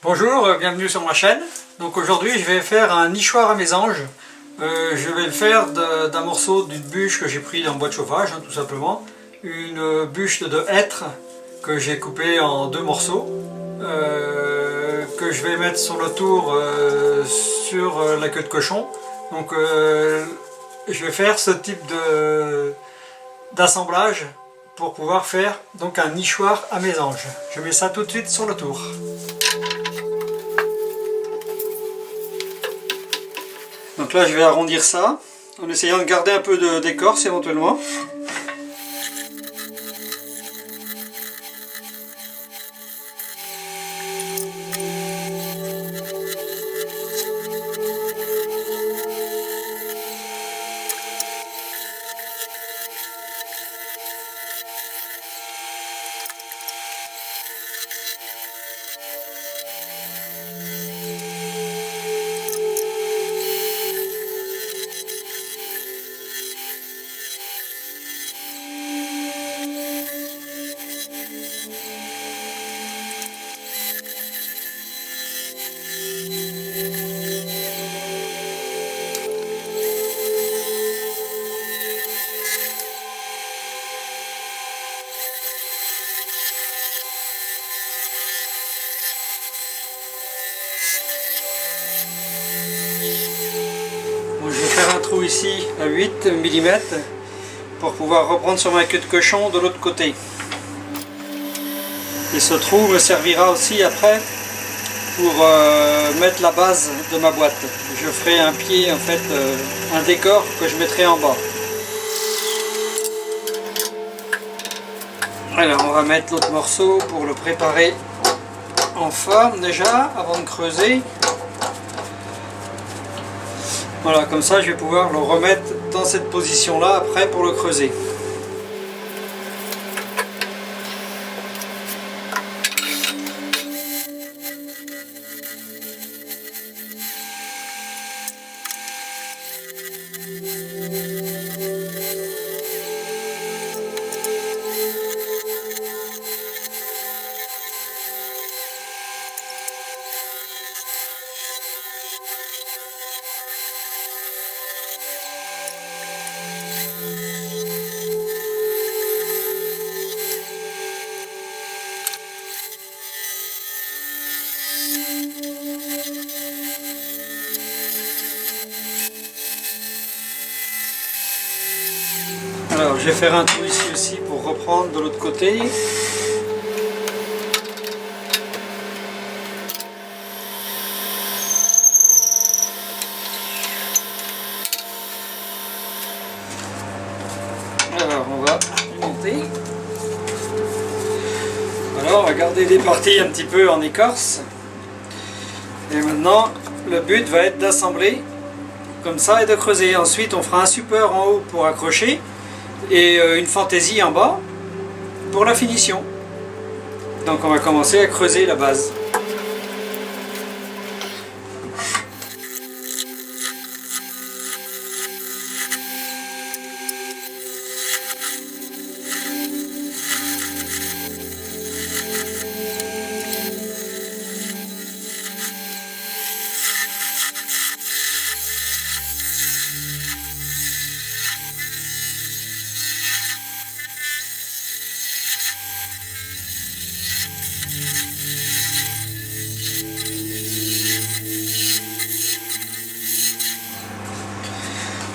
Bonjour, bienvenue sur ma chaîne. Donc aujourd'hui je vais faire un nichoir à mésange. Je vais le faire d'un morceau d'une bûche que j'ai pris en bois de chauffage, tout simplement. Une bûche de hêtre que j'ai coupée en deux morceaux. Que je vais mettre sur le tour sur la queue de cochon. Donc je vais faire ce type d'assemblage pour pouvoir faire donc un nichoir à mésange. Je mets ça tout de suite sur le tour. Donc là je vais arrondir ça en essayant de garder un peu d'écorce éventuellement. Je vais faire un trou ici à 8 mm pour pouvoir reprendre sur ma queue de cochon de l'autre côté. Et ce trou me servira aussi après pour mettre la base de ma boîte. Je ferai un pied, en fait, un décor que je mettrai en bas. Alors on va mettre l'autre morceau pour le préparer en forme déjà avant de creuser. Voilà, comme ça je vais pouvoir le remettre dans cette position là après pour le creuser. Alors je vais faire un trou ici aussi pour reprendre de l'autre côté. Alors on va monter. Alors on va garder des parties un petit peu en écorce. Et maintenant le but va être d'assembler comme ça et de creuser. Ensuite on fera un support en haut pour accrocher. Et une fantaisie en bas pour la finition. Donc on va commencer à creuser la base.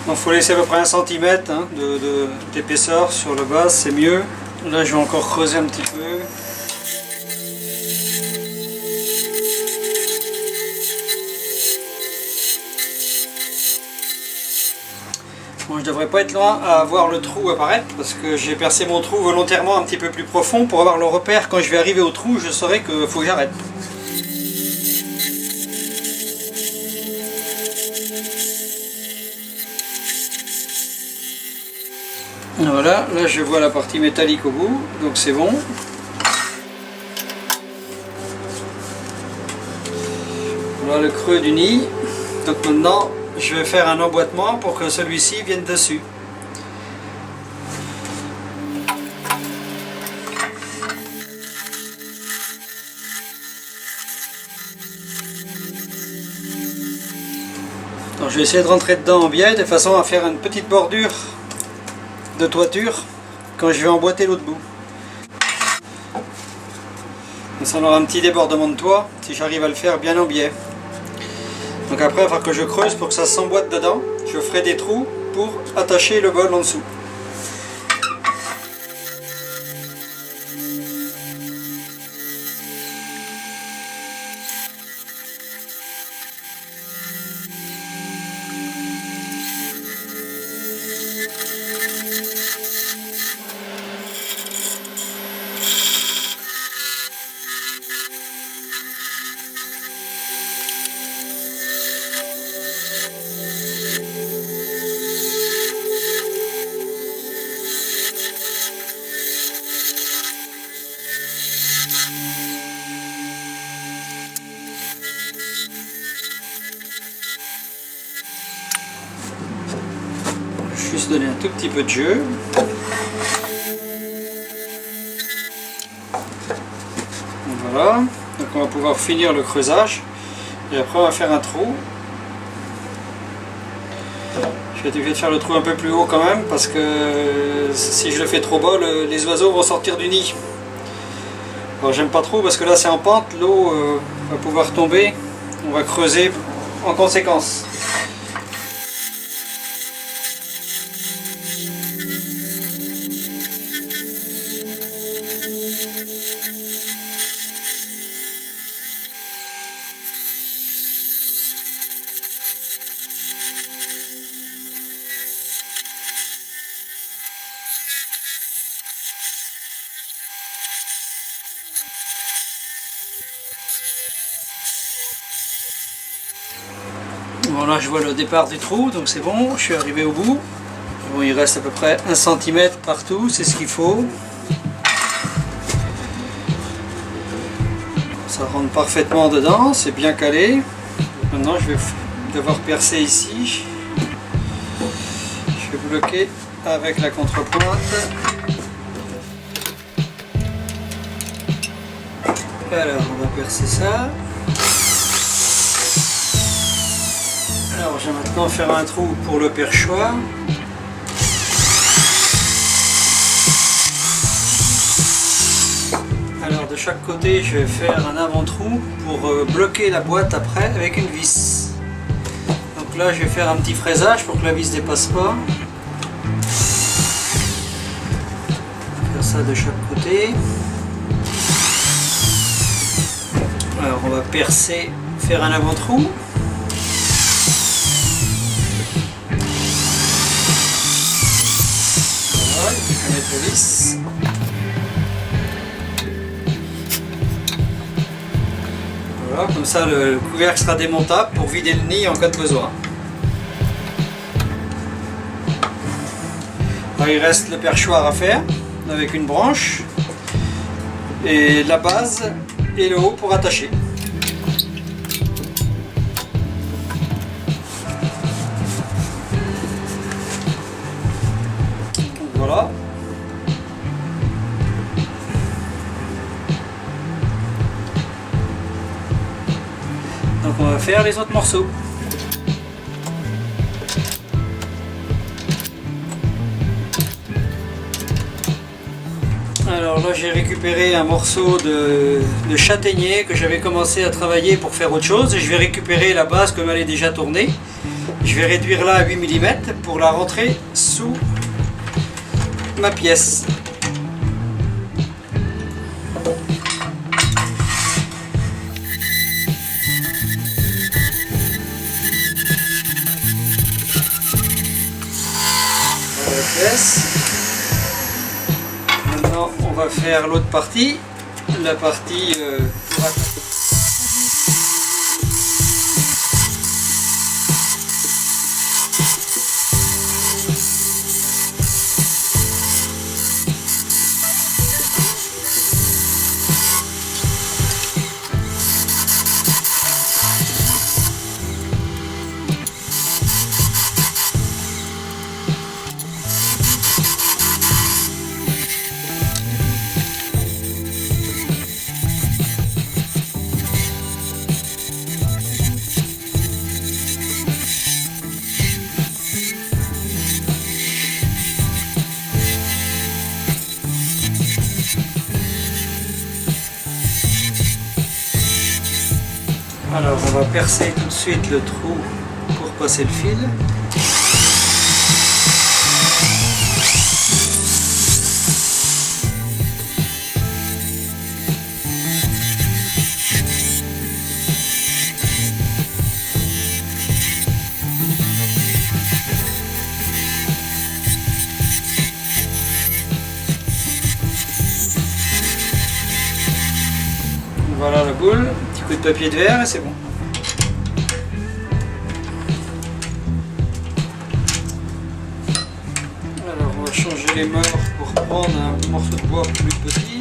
Donc il faut laisser à peu près 1 cm d'épaisseur sur la base, c'est mieux. Là je vais encore creuser un petit peu. Bon, je ne devrais pas être loin à voir le trou apparaître parce que j'ai percé mon trou volontairement un petit peu plus profond pour avoir le repère. Quand je vais arriver au trou, je saurai qu'il faut que j'arrête. Voilà, là je vois la partie métallique au bout, donc c'est bon. Voilà le creux du nid. Donc maintenant je vais faire un emboîtement pour que celui-ci vienne dessus. Alors je vais essayer de rentrer dedans en biais de façon à faire une petite bordure de toiture quand je vais emboîter l'autre bout. Ça aura un petit débordement de toit si j'arrive à le faire bien en biais. Donc après, il va falloir que je creuse pour que ça s'emboîte dedans. Je ferai des trous pour attacher le bol en dessous. Juste donner un tout petit peu de jeu. Voilà, donc on va pouvoir finir le creusage et après on va faire un trou. Je vais être obligé de faire le trou un peu plus haut quand même parce que si je le fais trop bas, les oiseaux vont sortir du nid. Alors j'aime pas trop parce que là c'est en pente, l'eau va pouvoir tomber, on va creuser en conséquence. Bon, là je vois le départ du trou, donc c'est bon, je suis arrivé au bout. Bon, il reste à peu près 1 cm partout, c'est ce qu'il faut. Ça rentre parfaitement dedans, c'est bien calé. Maintenant je vais devoir percer ici. Je vais bloquer avec la contrepointe. Alors on va percer ça. Alors je vais maintenant faire un trou pour le perchoir. Alors de chaque côté je vais faire un avant-trou pour bloquer la boîte après avec une vis. Donc là je vais faire un petit fraisage pour que la vis ne dépasse pas. Faire ça de chaque côté. Alors on va percer, faire un avant-trou. Voilà, je vais mettre la vis. Voilà, comme ça le couvercle sera démontable pour vider le nid en cas de besoin. Alors, il reste le perchoir à faire avec une branche et la base et le haut pour attacher. Donc, voilà. Donc on va faire les autres morceaux. Alors là j'ai récupéré un morceau de châtaignier que j'avais commencé à travailler pour faire autre chose. Et je vais récupérer la base comme elle est déjà tournée. Je vais réduire là à 8 mm pour la rentrer sous ma pièce. Maintenant on va faire l'autre partie, la partie pour attaquer. Alors on va percer tout de suite le trou pour passer le fil. Voilà la boule, petit coup de papier de verre et c'est bon. Alors on va changer les mœurs pour prendre un morceau de bois plus petit.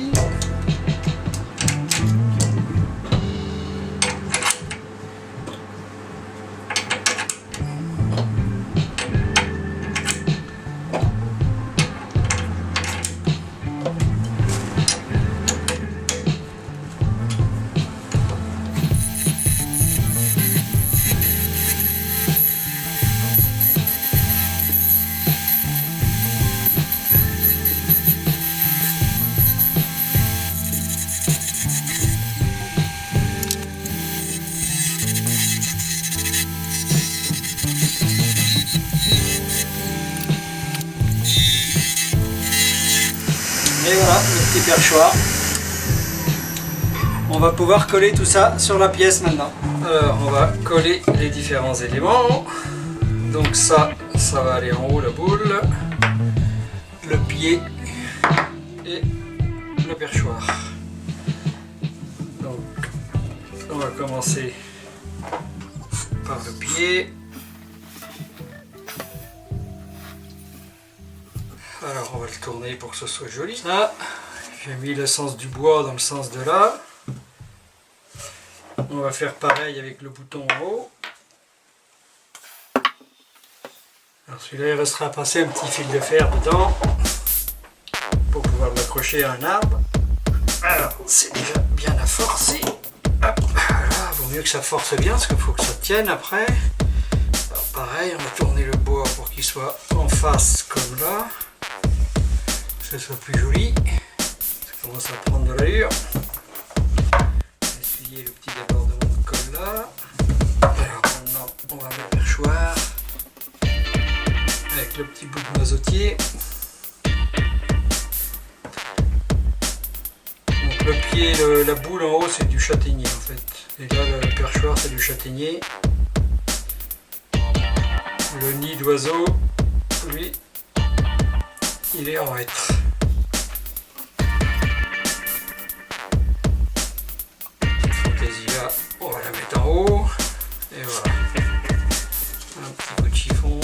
Et voilà le petit perchoir. On va pouvoir coller tout ça sur la pièce maintenant. Alors on va coller les différents éléments. Donc ça va aller en haut la boule, le pied et le perchoir. Donc on va commencer par le pied. Alors on va le tourner pour que ce soit joli. Ça, j'ai mis le sens du bois dans le sens de là. On va faire pareil avec le bouton en haut. Alors celui-là il restera à passer un petit fil de fer dedans pour pouvoir l'accrocher à un arbre. Alors c'est déjà bien à forcer. Hop, voilà, vaut mieux que ça force bien parce qu'il faut que ça tienne après. Alors pareil, on va tourner le bois pour qu'il soit en face comme là. Que ce soit plus joli, ça commence à prendre de l'allure. Essuyer le petit débordement de colle là. Alors maintenant on va mettre le perchoir avec le petit bout de noisetier. Donc le pied, la boule en haut c'est du châtaignier en fait. Et là le perchoir c'est du châtaignier. Le nid d'oiseau, lui, il est en hêtre. Cette fantaisie là, on va la mettre en haut. Et voilà. Un petit coup de chiffon.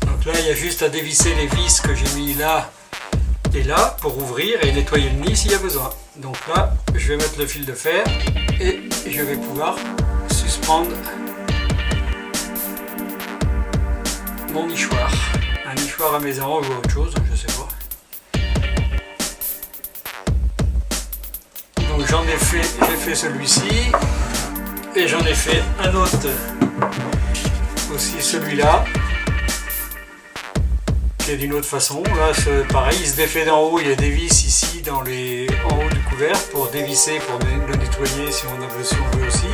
Donc là, il y a juste à dévisser les vis que j'ai mis là et là pour ouvrir et nettoyer le nid s'il y a besoin. Donc là, je vais mettre le fil de fer et je vais pouvoir suspendre mon nichoir. Un nichoir à maison ou autre chose, je sais pas. Donc j'en ai fait, j'ai fait celui-ci et j'en ai fait un autre aussi, celui-là qui est d'une autre façon. Là c'est pareil, il se défait d'en haut, il y a des vis ici en haut du couvercle pour dévisser, pour le nettoyer si on veut aussi.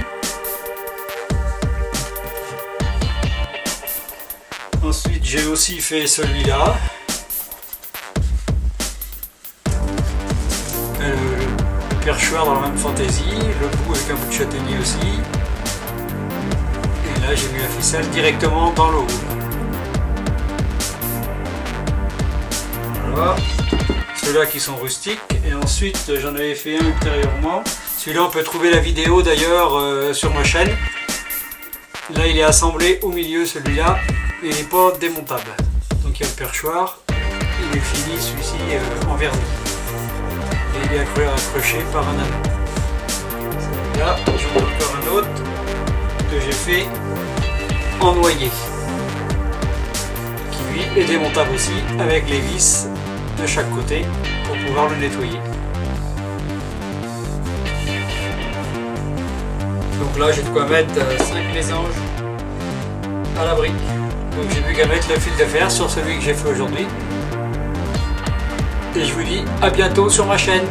Ensuite, j'ai aussi fait celui-là. Le perchoir dans la même fantaisie, le bout avec un bout de châtaignier aussi. Et là, j'ai mis la ficelle directement dans le haut. Voilà. Ceux-là qui sont rustiques. Et ensuite, j'en avais fait un ultérieurement. Celui-là, on peut trouver la vidéo d'ailleurs sur ma chaîne. Là, il est assemblé au milieu, celui-là. Et il n'est pas démontable. Donc il y a le perchoir, il est fini celui-ci en vernis. Et il est accroché par un anneau. Là, j'en ai encore un autre que j'ai fait en noyer. Qui lui est démontable aussi avec les vis de chaque côté pour pouvoir le nettoyer. Donc là j'ai de quoi mettre 5 mésanges à l'abri. Donc j'ai plus qu'à mettre le fil de fer sur celui que j'ai fait aujourd'hui. Et je vous dis à bientôt sur ma chaîne.